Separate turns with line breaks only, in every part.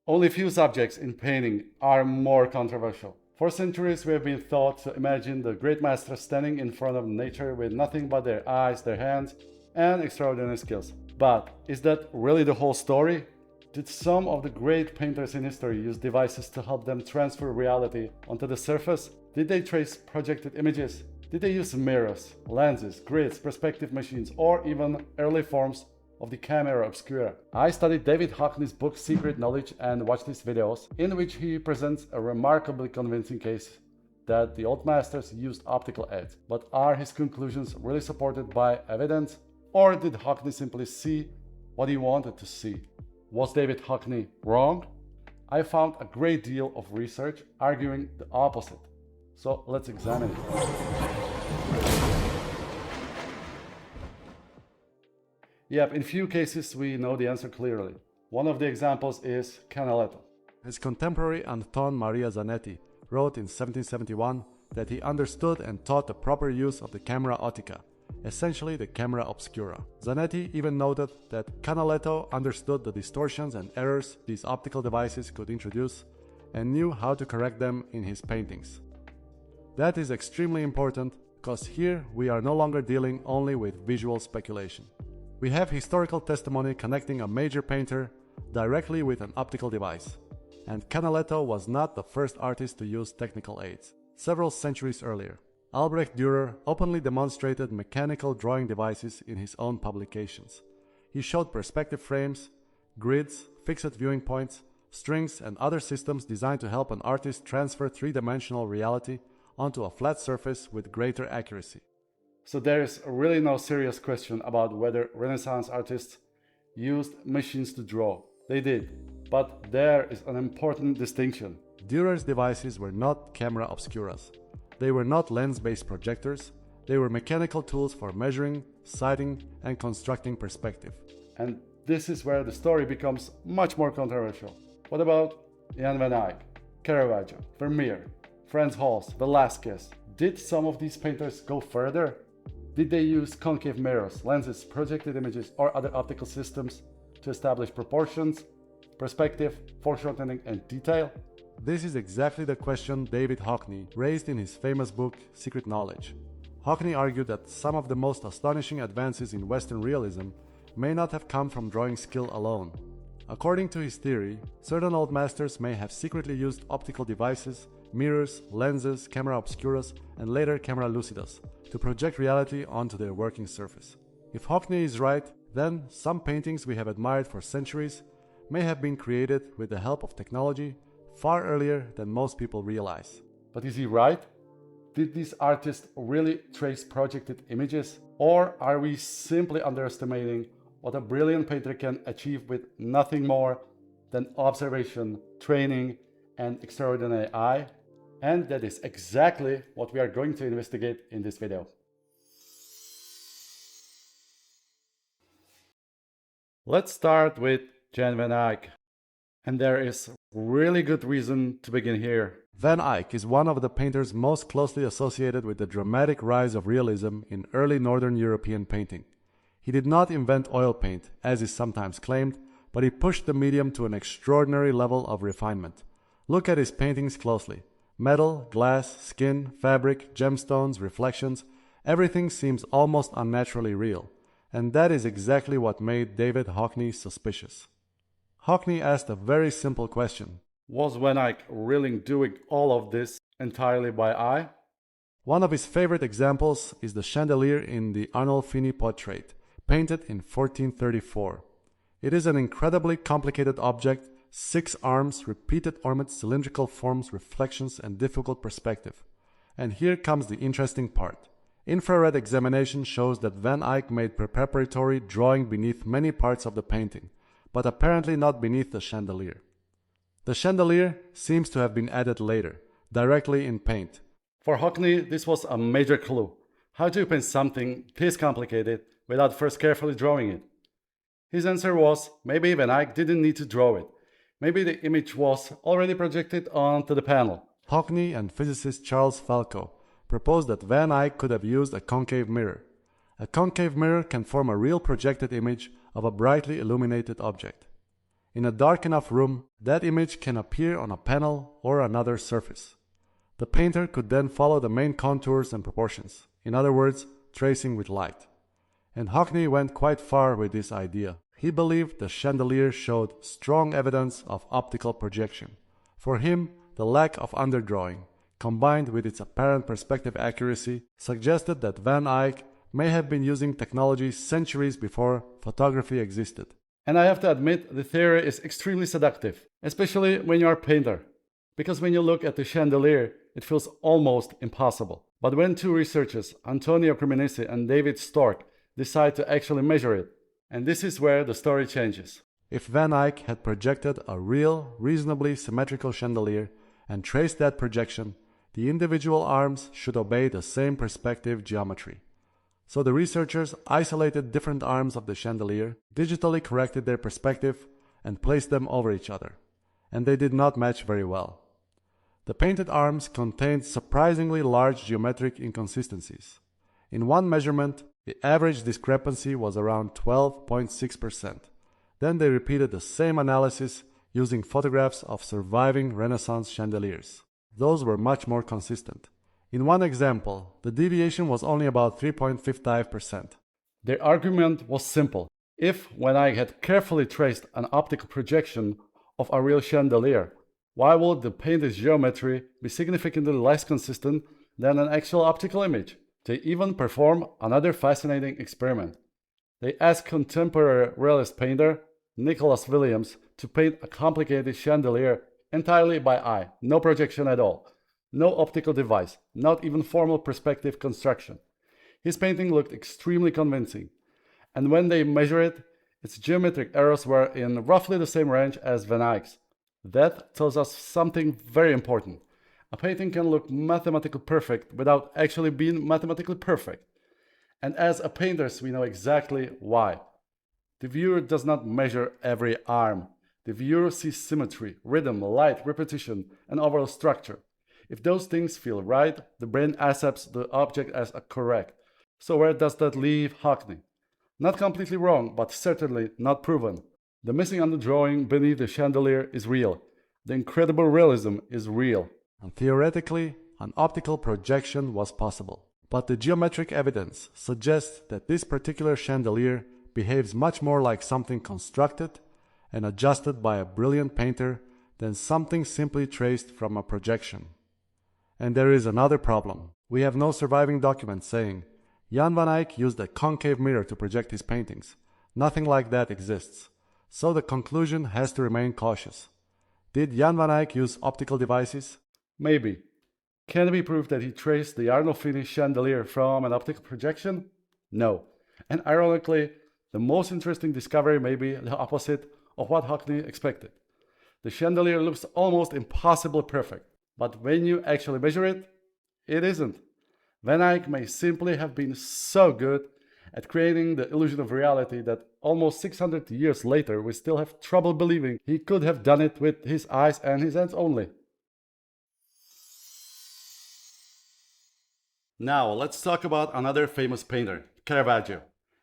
Only few subjects in painting are more controversial. For centuries, we have been taught to imagine the great masters standing in front of nature with nothing but their eyes, their hands, and extraordinary skills. But is that really the whole story? Did some of the great painters in history use devices to help them transfer reality onto the surface? Did they trace projected images? Did they use mirrors, lenses, grids, perspective machines, or even early forms of the camera obscura? I studied David Hockney's book Secret Knowledge and watched his videos, in which he presents a remarkably convincing case that the old masters used optical aids. But are his conclusions really supported by evidence? Or did Hockney simply see what he wanted to see? Was David Hockney wrong? I found a great deal of research arguing the opposite. So let's examine it. Yep, in few cases we know the answer clearly. One of the examples is Canaletto.
His contemporary Anton Maria Zanetti wrote in 1771 that he understood and taught the proper use of the camera ottica, essentially the camera obscura. Zanetti even noted that Canaletto understood the distortions and errors these optical devices could introduce and knew how to correct them in his paintings. That is extremely important because here we are no longer dealing only with visual speculation. We have historical testimony connecting a major painter directly with an optical device, and Canaletto was not the first artist to use technical aids. Several centuries earlier, Albrecht Dürer openly demonstrated mechanical drawing devices in his own publications. He showed perspective frames, grids, fixed viewing points, strings, and other systems designed to help an artist transfer three-dimensional reality onto a flat surface with greater accuracy.
So there is really no serious question about whether Renaissance artists used machines to draw. They did. But there is an important distinction.
Dürer's devices were not camera obscuras. They were not lens-based projectors. They were mechanical tools for measuring, sighting, and constructing perspective.
And this is where the story becomes much more controversial. What about Jan van Eyck, Caravaggio, Vermeer, Franz Hals, Velázquez? Did some of these painters go further? Did they use concave mirrors, lenses, projected images, or other optical systems to establish proportions, perspective, foreshortening, and detail?
This is exactly the question David Hockney raised in his famous book Secret Knowledge. Hockney argued that some of the most astonishing advances in Western realism may not have come from drawing skill alone. According to his theory, certain old masters may have secretly used optical devices, mirrors, lenses, camera obscuras, and later camera lucidas to project reality onto their working surface. If Hockney is right, then some paintings we have admired for centuries may have been created with the help of technology far earlier than most people realize.
But is he right? Did these artists really trace projected images? Or are we simply underestimating what a brilliant painter can achieve with nothing more than observation, training, and extraordinary eye? And that is exactly what we are going to investigate in this video. Let's start with Jan van Eyck. And there is really good reason to begin here.
Van Eyck is one of the painters most closely associated with the dramatic rise of realism in early Northern European painting. He did not invent oil paint, as is sometimes claimed, but he pushed the medium to an extraordinary level of refinement. Look at his paintings closely. Metal, glass, skin, fabric, gemstones, reflections, everything seems almost unnaturally real. And that is exactly what made David Hockney suspicious. Hockney asked a very simple question.
Was Van Eyck really doing all of this entirely by eye?
One of his favorite examples is the chandelier in the Arnolfini portrait, painted in 1434. It is an incredibly complicated object, 6 arms, repeated ornate cylindrical forms, reflections, and difficult perspective. And here comes the interesting part. Infrared examination shows that Van Eyck made preparatory drawing beneath many parts of the painting, but apparently not beneath the chandelier. The chandelier seems to have been added later, directly in paint.
For Hockney, this was a major clue. How to paint something this complicated without first carefully drawing it? His answer was, maybe Van Eyck didn't need to draw it. Maybe the image was already projected onto the panel.
Hockney and physicist Charles Falco proposed that Van Eyck could have used a concave mirror. A concave mirror can form a real projected image of a brightly illuminated object. In a dark enough room, that image can appear on a panel or another surface. The painter could then follow the main contours and proportions, in other words, tracing with light. And Hockney went quite far with this idea. He believed the chandelier showed strong evidence of optical projection. For him, the lack of underdrawing, combined with its apparent perspective accuracy, suggested that Van Eyck may have been using technology centuries before photography existed.
And I have to admit, the theory is extremely seductive, especially when you are a painter. Because when you look at the chandelier, it feels almost impossible. But when two researchers, Antonio Cremonesi and David Stork, decide to actually measure it, and this is where the story changes.
If Van Eyck had projected a real, reasonably symmetrical chandelier and traced that projection, the individual arms should obey the same perspective geometry. So the researchers isolated different arms of the chandelier, digitally corrected their perspective, and placed them over each other. And they did not match very well. The painted arms contained surprisingly large geometric inconsistencies. In one measurement, the average discrepancy was around 12.6%. Then they repeated the same analysis using photographs of surviving Renaissance chandeliers. Those were much more consistent. In one example, the deviation was only about 3.55%.
Their argument was simple. If, when I had carefully traced an optical projection of a real chandelier, why would the painted geometry be significantly less consistent than an actual optical image? They even perform another fascinating experiment. They asked contemporary realist painter Nicholas Williams to paint a complicated chandelier entirely by eye, no projection at all, no optical device, not even formal perspective construction. His painting looked extremely convincing, and when they measured it, its geometric errors were in roughly the same range as Van Eyck's. That tells us something very important. A painting can look mathematically perfect without actually being mathematically perfect. And as a painters, we know exactly why. The viewer does not measure every arm. The viewer sees symmetry, rhythm, light, repetition, and overall structure. If those things feel right, the brain accepts the object as correct. So where does that leave Hockney? Not completely wrong, but certainly not proven. The missing underdrawing beneath the chandelier is real. The incredible realism is real.
And theoretically, an optical projection was possible. But the geometric evidence suggests that this particular chandelier behaves much more like something constructed and adjusted by a brilliant painter than something simply traced from a projection. And there is another problem. We have no surviving documents saying, Jan van Eyck used a concave mirror to project his paintings. Nothing like that exists. So the conclusion has to remain cautious. Did Jan van Eyck use optical devices?
Maybe. Can it be proved that he traced the Arnolfini chandelier from an optical projection? No. And ironically, the most interesting discovery may be the opposite of what Hockney expected. The chandelier looks almost impossibly perfect, but when you actually measure it, it isn't. Van Eyck may simply have been so good at creating the illusion of reality that almost 600 years later we still have trouble believing he could have done it with his eyes and his hands only. Now let's talk about another famous painter, Caravaggio.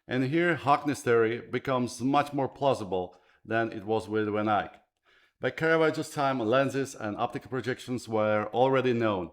And here Hockney's theory becomes much more plausible than it was with Van Eyck. By Caravaggio's time, lenses and optical projections were already known.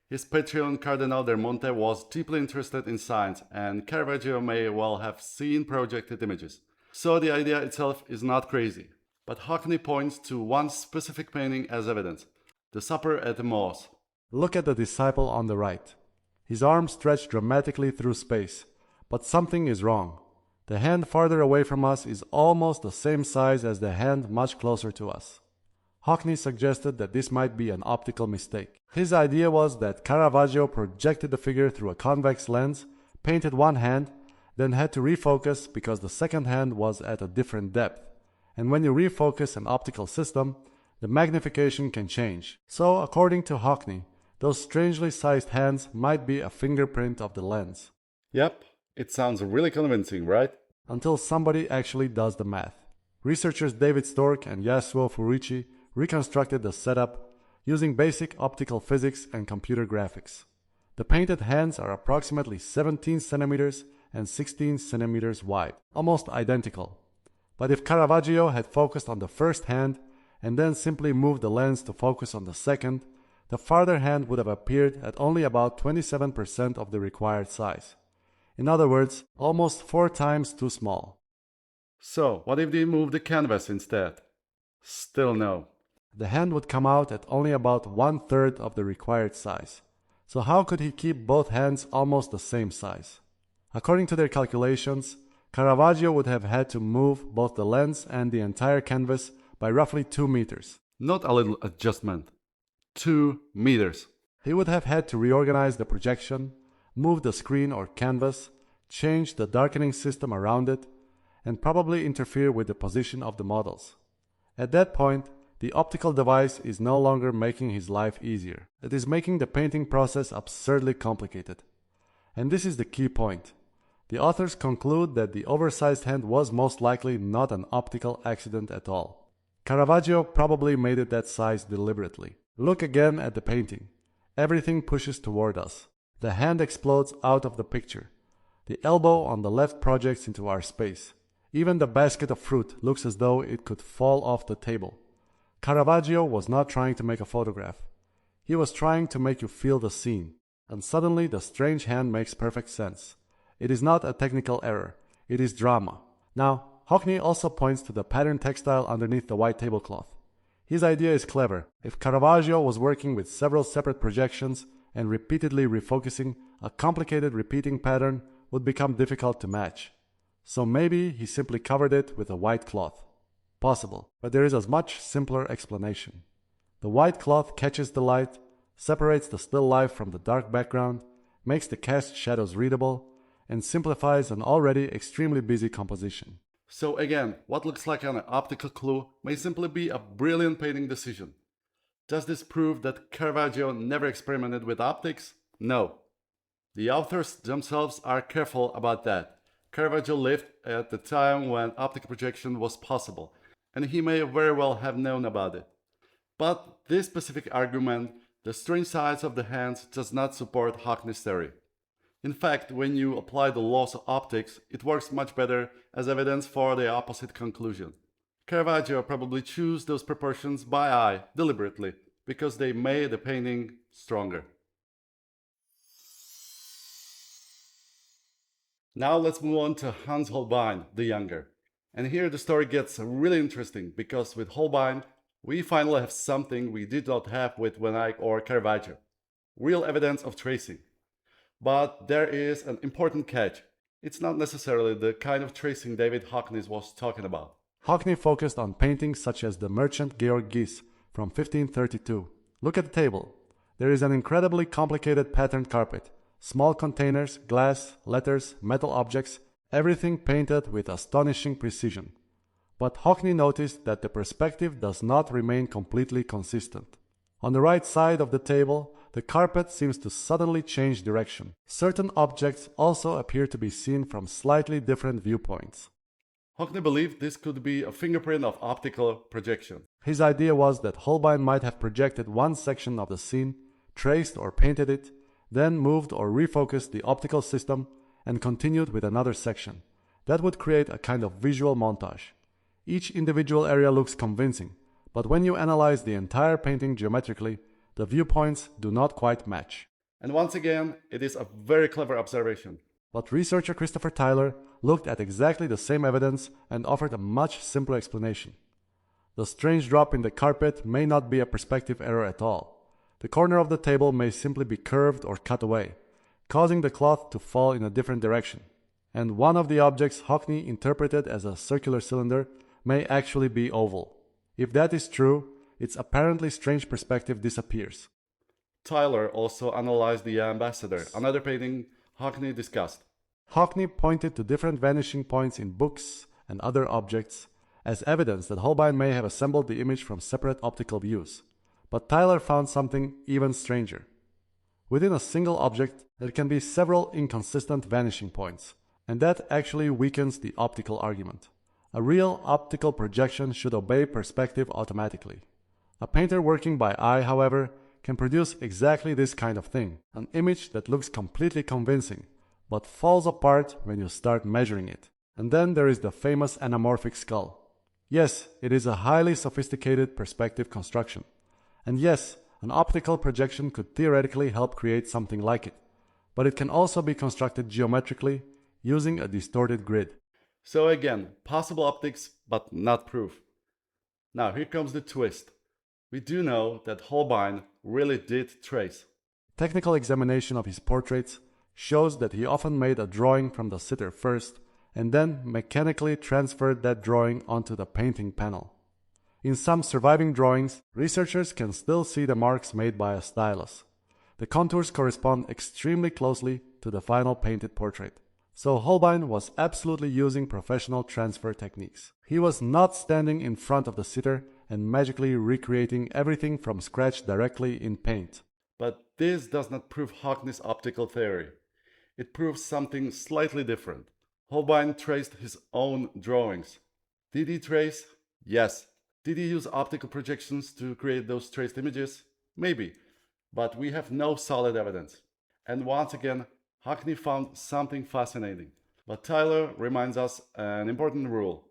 His patron Cardinal del Monte was deeply interested in science, and Caravaggio may well have seen projected images. So the idea itself is not crazy. But Hockney points to one specific painting as evidence, the Supper at Emmaus.
Look at the disciple on the right. His arms stretch dramatically through space, but something is wrong. The hand farther away from us is almost the same size as the hand much closer to us. Hockney suggested that this might be an optical mistake. His idea was that Caravaggio projected the figure through a convex lens, painted one hand, then had to refocus because the second hand was at a different depth. And when you refocus an optical system, the magnification can change. So, according to Hockney, those strangely sized hands might be a fingerprint of the lens.
Yep, it sounds really convincing, right?
Until somebody actually does the math. Researchers David Stork and Yasuo Furici reconstructed the setup using basic optical physics and computer graphics. The painted hands are approximately 17 centimeters and 16 centimeters wide, almost identical. But if Caravaggio had focused on the first hand and then simply moved the lens to focus on the second, the farther hand would have appeared at only about 27% of the required size. In other words, almost 4 times too small.
So, what if they move the canvas instead? Still no.
The hand would come out at only about 1/3 of the required size. So how could he keep both hands almost the same size? According to their calculations, Caravaggio would have had to move both the lens and the entire canvas by roughly 2 meters.
Not a little adjustment. 2 meters.
He would have had to reorganize the projection, move the screen or canvas, change the darkening system around it, and probably interfere with the position of the models. At that point, the optical device is no longer making his life easier. It is making the painting process absurdly complicated. And this is the key point. The authors conclude that the oversized hand was most likely not an optical accident at all. Caravaggio probably made it that size deliberately. Look again at the painting. Everything pushes toward us. The hand explodes out of the picture. The elbow on the left projects into our space. Even the basket of fruit looks as though it could fall off the table. Caravaggio was not trying to make a photograph. He was trying to make you feel the scene. And suddenly the strange hand makes perfect sense. It is not a technical error. It is drama. Now, Hockney also points to the pattern textile underneath the white tablecloth. His idea is clever. If Caravaggio was working with several separate projections and repeatedly refocusing, a complicated repeating pattern would become difficult to match. So maybe he simply covered it with a white cloth. Possible, but there is a much simpler explanation. The white cloth catches the light, separates the still life from the dark background, makes the cast shadows readable, and simplifies an already extremely busy composition.
So again, what looks like an optical clue may simply be a brilliant painting decision. Does this prove that Caravaggio never experimented with optics? No. The authors themselves are careful about that. Caravaggio lived at the time when optical projection was possible, and he may very well have known about it. But this specific argument, the strange size of the hands, does not support Hockney's theory. In fact, when you apply the laws of optics, it works much better as evidence for the opposite conclusion. Caravaggio probably chose those proportions by eye deliberately because they made the painting stronger. Now let's move on to Hans Holbein the Younger. And here the story gets really interesting because with Holbein, we finally have something we did not have with Van Eyck or Caravaggio. Real evidence of tracing. But there is an important catch. It's not necessarily the kind of tracing David Hockney was talking about.
Hockney focused on paintings such as the merchant Georg Gies from 1532. Look at the table. There is an incredibly complicated patterned carpet. Small containers, glass, letters, metal objects, everything painted with astonishing precision. But Hockney noticed that the perspective does not remain completely consistent. On the right side of the table, the carpet seems to suddenly change direction. Certain objects also appear to be seen from slightly different viewpoints.
Hockney believed this could be a fingerprint of optical projection.
His idea was that Holbein might have projected one section of the scene, traced or painted it, then moved or refocused the optical system and continued with another section. That would create a kind of visual montage. Each individual area looks convincing, but when you analyze the entire painting geometrically, the viewpoints do not quite match.
And once again, it is a very clever observation.
But researcher Christopher Tyler looked at exactly the same evidence and offered a much simpler explanation. The strange drop in the carpet may not be a perspective error at all. The corner of the table may simply be curved or cut away, causing the cloth to fall in a different direction. And one of the objects Hockney interpreted as a circular cylinder may actually be oval. If that is true, its apparently strange perspective disappears.
Tyler also analyzed the Ambassador, another painting Hockney discussed.
Hockney pointed to different vanishing points in books and other objects as evidence that Holbein may have assembled the image from separate optical views. But Tyler found something even stranger. Within a single object, there can be several inconsistent vanishing points, and that actually weakens the optical argument. A real optical projection should obey perspective automatically. A painter working by eye, however, can produce exactly this kind of thing, an image that looks completely convincing, but falls apart when you start measuring it. And then there is the famous anamorphic skull. Yes, it is a highly sophisticated perspective construction. And yes, an optical projection could theoretically help create something like it. But it can also be constructed geometrically using a distorted grid.
So again, possible optics, but not proof. Now here comes the twist. We do know that Holbein really did trace.
Technical examination of his portraits shows that he often made a drawing from the sitter first and then mechanically transferred that drawing onto the painting panel. In some surviving drawings, researchers can still see the marks made by a stylus. The contours correspond extremely closely to the final painted portrait. So Holbein was absolutely using professional transfer techniques. He was not standing in front of the sitter and magically recreating everything from scratch directly in paint.
But this does not prove Hockney's optical theory. It proves something slightly different. Holbein traced his own drawings. Did he trace? Yes. Did he use optical projections to create those traced images? Maybe, but we have no solid evidence. And once again, Hockney found something fascinating. But Tyler reminds us an important rule.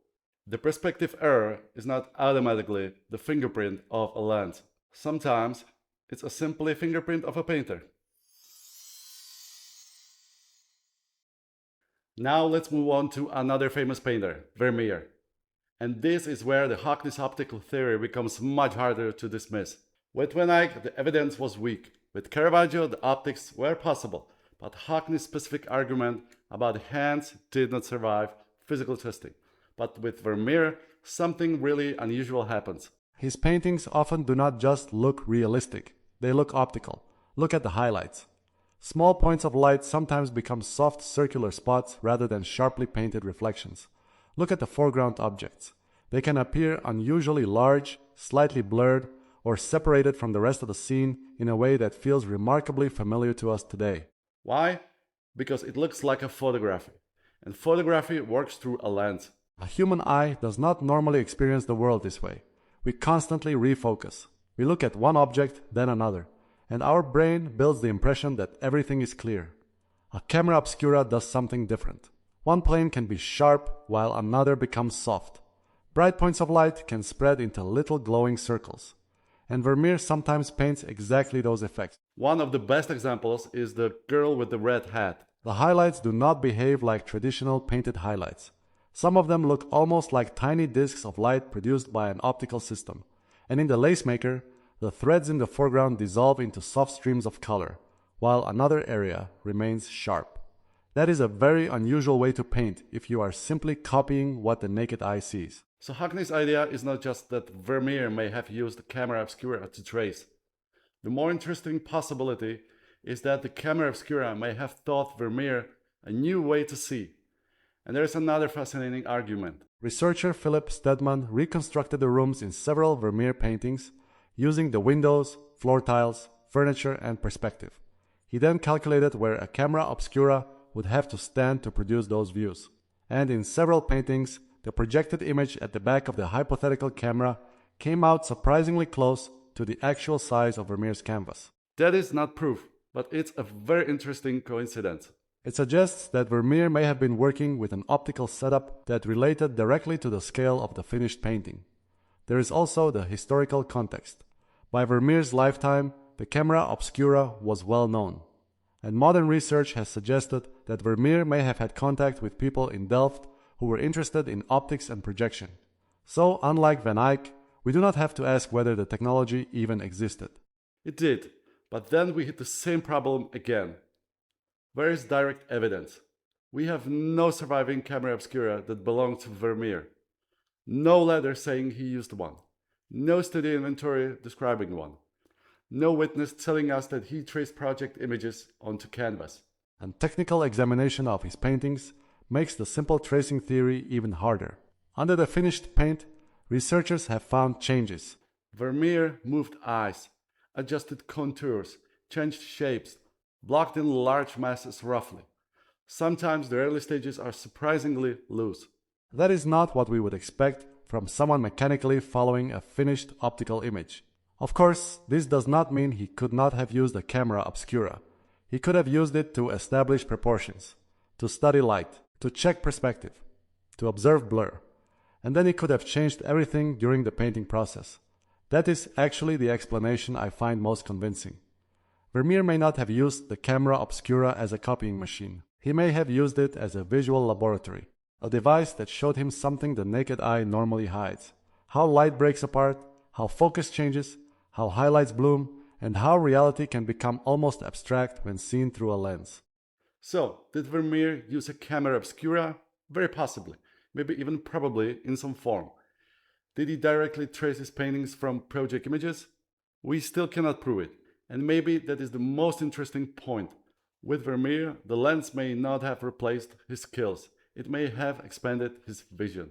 The perspective error is not automatically the fingerprint of a lens. Sometimes it's a simply fingerprint of a painter. Now let's move on to another famous painter, Vermeer. And this is where the Hockney's optical theory becomes much harder to dismiss. With Van Eyck, the evidence was weak. With Caravaggio, the optics were possible. But Hockney's specific argument about hands did not survive physical testing. But with Vermeer, something really unusual happens.
His paintings often do not just look realistic, they look optical. Look at the highlights. Small points of light sometimes become soft circular spots rather than sharply painted reflections. Look at the foreground objects. They can appear unusually large, slightly blurred, or separated from the rest of the scene in a way that feels remarkably familiar to us today.
Why? Because it looks like a photography. And photography works through a lens.
A human eye does not normally experience the world this way. We constantly refocus. We look at one object, then another, and our brain builds the impression that everything is clear. A camera obscura does something different. One plane can be sharp while another becomes soft. Bright points of light can spread into little glowing circles. And Vermeer sometimes paints exactly those effects.
One of the best examples is the girl with the red hat.
The highlights do not behave like traditional painted highlights. Some of them look almost like tiny discs of light produced by an optical system. And in the lace maker, the threads in the foreground dissolve into soft streams of color, while another area remains sharp. That is a very unusual way to paint if you are simply copying what the naked eye sees.
So Hockney's idea is not just that Vermeer may have used the camera obscura to trace. The more interesting possibility is that the camera obscura may have taught Vermeer a new way to see. And there is another fascinating argument.
Researcher Philip Stedman reconstructed the rooms in several Vermeer paintings using the windows, floor tiles, furniture, and perspective. He then calculated where a camera obscura would have to stand to produce those views. And in several paintings, the projected image at the back of the hypothetical camera came out surprisingly close to the actual size of Vermeer's canvas.
That is not proof, but it's a very interesting coincidence.
It suggests that Vermeer may have been working with an optical setup that related directly to the scale of the finished painting. There is also the historical context. By Vermeer's lifetime, the camera obscura was well known, and modern research has suggested that Vermeer may have had contact with people in Delft who were interested in optics and projection. So, unlike Van Eyck, we do not have to ask whether the technology even existed.
It did, but then we hit the same problem again. Where is direct evidence? We have no surviving camera obscura that belonged to Vermeer. No letter saying he used one. No study inventory describing one. No witness telling us that he traced project images onto canvas.
And technical examination of his paintings makes the simple tracing theory even harder. Under the finished paint, researchers have found changes.
Vermeer moved eyes, adjusted contours, changed shapes, blocked in large masses roughly. Sometimes the early stages are surprisingly loose.
That is not what we would expect from someone mechanically following a finished optical image. Of course, this does not mean he could not have used a camera obscura. He could have used it to establish proportions, to study light, to check perspective. to observe blur, and then he could have changed everything during the painting process. That is actually the explanation I find most convincing. Vermeer may not have used the camera obscura as a copying machine. He may have used it as a visual laboratory, a device that showed him something the naked eye normally hides: how light breaks apart, how focus changes, how highlights bloom, and how reality can become almost abstract when seen through a lens.
So, did Vermeer use a camera obscura? Very possibly, maybe even probably in some form. Did he directly trace his paintings from project images? We still cannot prove it, and maybe that is the most interesting point. With Vermeer, the lens may not have replaced his skills, it may have expanded his vision.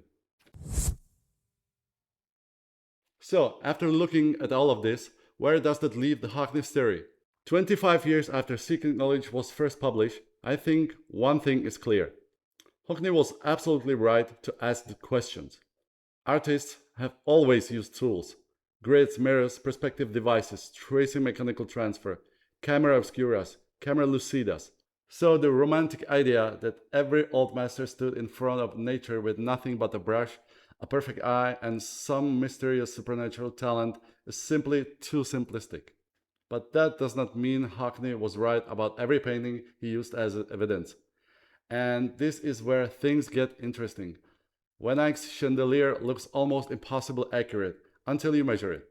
So, after looking at all of this, where does that leave the Hockney's theory? 25 years after Seeking Knowledge was first published, I think one thing is clear. Hockney was absolutely right to ask the questions. Artists have always used tools: grids, mirrors, perspective devices, tracing mechanical transfer, camera obscuras, camera lucidas. So the romantic idea that every old master stood in front of nature with nothing but a brush, a perfect eye, and some mysterious supernatural talent is simply too simplistic. But that does not mean Hockney was right about every painting he used as evidence. And this is where things get interesting. Van Eyck's chandelier looks almost impossibly accurate until you measure it.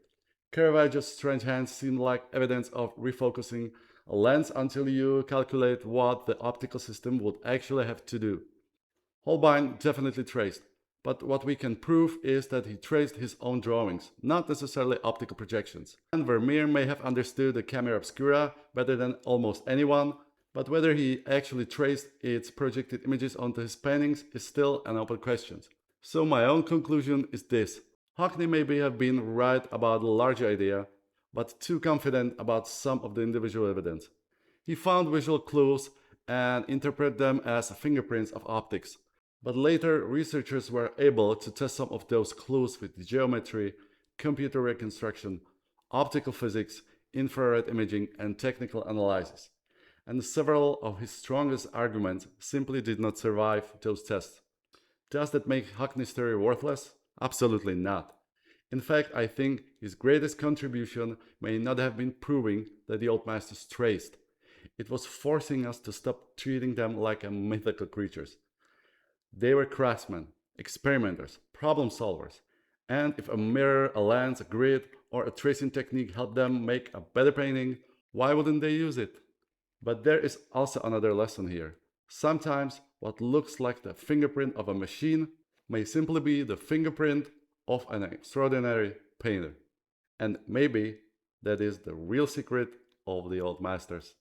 Caravaggio's strange hands seem like evidence of refocusing a lens until you calculate what the optical system would actually have to do. Holbein definitely traced, but what we can prove is that he traced his own drawings, not necessarily optical projections. And Vermeer may have understood the camera obscura better than almost anyone, but whether he actually traced its projected images onto his paintings is still an open question. So my own conclusion is this: Hockney maybe have been right about the larger idea, but too confident about some of the individual evidence. He found visual clues and interpreted them as fingerprints of optics, but later researchers were able to test some of those clues with geometry, computer reconstruction, optical physics, infrared imaging, and technical analysis. And several of his strongest arguments simply did not survive those tests. Does that make Hockney's theory worthless? Absolutely not. In fact, I think his greatest contribution may not have been proving that the old masters traced. It was forcing us to stop treating them like mythical creatures. They were craftsmen, experimenters, problem solvers. And if a mirror, a lens, a grid, or a tracing technique helped them make a better painting, why wouldn't they use it? But there is also another lesson here. Sometimes what looks like the fingerprint of a machine may simply be the fingerprint of an extraordinary painter. And maybe that is the real secret of the old masters.